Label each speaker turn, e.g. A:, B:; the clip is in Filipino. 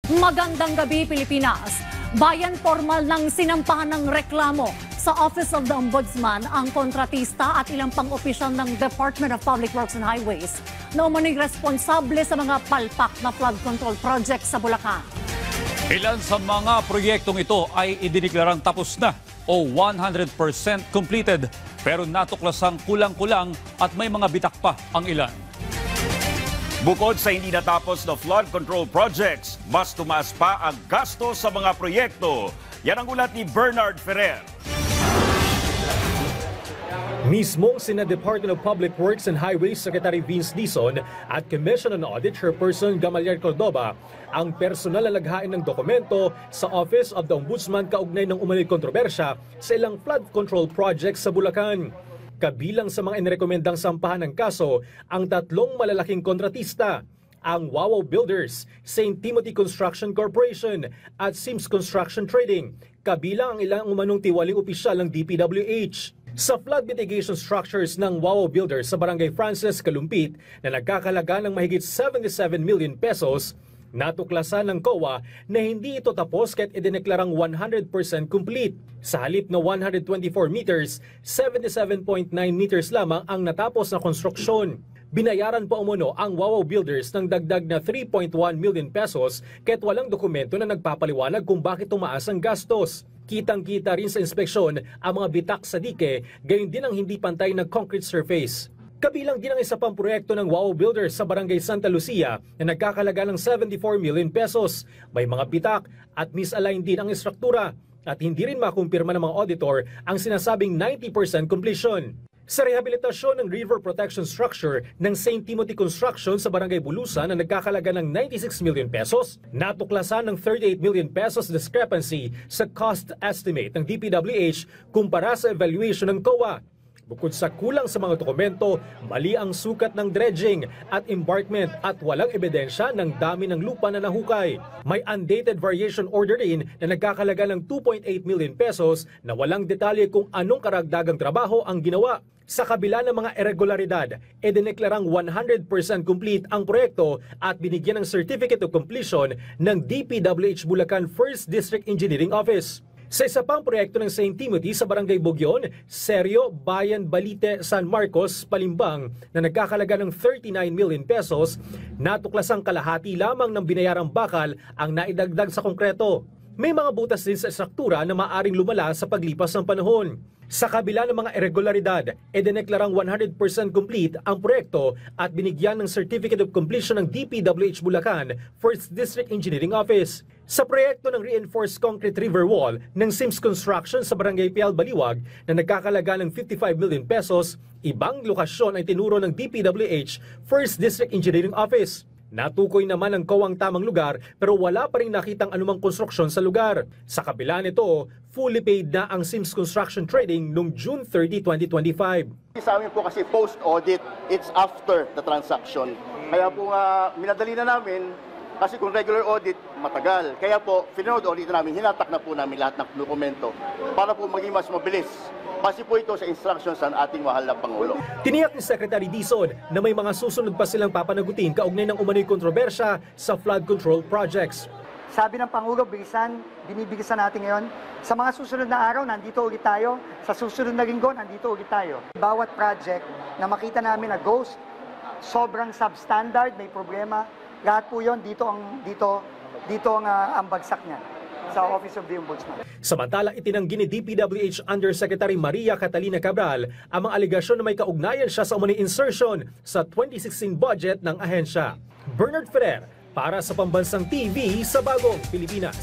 A: Magandang gabi, Pilipinas. Bayan formal ng sinampahan ng reklamo sa Office of the Ombudsman ang kontratista at ilang pang-opisyal ng Department of Public Works and Highways na umano'y responsable sa mga palpak na flood control project sa Bulacan.
B: Ilan sa mga proyektong ito ay idineklarang tapos na o 100% completed pero natuklasang kulang-kulang at may mga bitak pa ang ilan.
C: Bukod sa hindi natapos na flood control projects, mas tumaas pa ang gasto sa mga proyekto. Yan ang ulat ni Bernard Ferrer.
D: Mismong sina Department of Public Works and Highways Secretary Vince Dizon at Commission on Audit Chairperson Gamaliel Cordova ang personal na laghain ng dokumento sa Office of the Ombudsman kaugnay ng umano'y kontrobersya sa ilang flood control projects sa Bulacan. Kabilang sa mga inirekomendang sampahan ng kaso ang tatlong malalaking kontratista, ang Wawaw Builders, St. Timothy Construction Corporation at Sims Construction Trading, kabilang ang ilang umanong tiwaling opisyal ng DPWH. Sa flood mitigation structures ng Wawaw Builders sa Barangay Frances, Kalumpit na nagkakalaga ng mahigit 77 million pesos, natuklasan ng COA na hindi ito tapos kahit idineklarang 100% complete. Sa halip na 124 meters, 77.9 meters lamang ang natapos na konstruksyon. Binayaran pa umano ang Wawaw Builders ng dagdag na 3.1 million pesos kahit walang dokumento na nagpapaliwanag kung bakit tumaas ang gastos. Kitang-kita rin sa inspeksyon ang mga bitak sa dike, gayon din ang hindi pantay na concrete surface. Kabilang din ang isa pang proyekto ng Wawaw Builders sa Barangay Santa Lucia na nagkakalaga ng 74 million pesos. May mga bitak at misaligned din ang istruktura at hindi rin makumpirma ng mga auditor ang sinasabing 90% completion. Sa rehabilitasyon ng river protection structure ng St. Timothy Construction sa Barangay Bulusan na nagkakalaga ng 96 million pesos, natuklasan ng 38 million pesos discrepancy sa cost estimate ng DPWH kumpara sa evaluation ng COA. Bukod sa kulang sa mga dokumento, mali ang sukat ng dredging at embankment at walang ebidensya ng dami ng lupa na nahukay. May undated variation order rin na nagkakalaga ng 2.8 million pesos na walang detalye kung anong karagdagang trabaho ang ginawa. Sa kabila ng mga irregularidad, idineklarang 100% complete ang proyekto at binigyan ng Certificate of Completion ng DPWH Bulacan 1st District Engineering Office. Sa isa pang proyekto ng St. Timothy sa Barangay Bugyon, Seryo, Bayan, Balite, San Marcos, Palimbang na nagkakalaga ng 39 million pesos, natuklasang kalahati lamang ng binayarang bakal ang naidagdag sa konkreto. May mga butas din sa istruktura na maaring lumala sa paglipas ng panahon. Sa kabila ng mga irregularidad, idineklarang 100% complete ang proyekto at binigyan ng Certificate of Completion ng DPWH Bulacan 1st District Engineering Office. Sa proyekto ng reinforced concrete river wall ng Sims Construction sa Barangay Pial Baliwag na nagkakalaga ng 55 million pesos, ibang lokasyon ay tinuro ng DPWH 1st District Engineering Office. Natukoy naman ang COA ang tamang lugar pero wala pa rin nakitang anumang konstruksyon sa lugar. Sa kabila nito, fully paid na ang Sims Construction Trading noong June 30, 2025.
E: Sa amin po kasi post-audit, it's after the transaction. Kaya po minadali na namin kasi kung regular audit, matagal. Kaya po, finanood audit namin, hinatak na po namin lahat ng dokumento para po maging mas mabilis. Base po ito sa instructions ng ating mahal na Pangulo.
D: Tiniyak ni Secretary Dizon na may mga susunod pa silang papanagutin kaugnay ng umano'y kontrobersya sa flood control projects.
F: Sabi ng Pangulo, binibigisan natin ngayon. Sa mga susunod na araw, nandito ulit tayo. Sa susunod na linggo, nandito ulit tayo. Bawat project na makita namin na ghost, sobrang substandard, may problema, lahat po yun, dito ang bagsak niya sa Office of the Ombudsman.
D: Samantalang itinanggi ni DPWH Undersecretary Maria Catalina Cabral ang mga alegasyon na may kaugnayan siya sa umano'y insertion sa 2016 budget ng ahensya. Bernard Ferrer para sa Pambansang TV sa Bagong Pilipinas.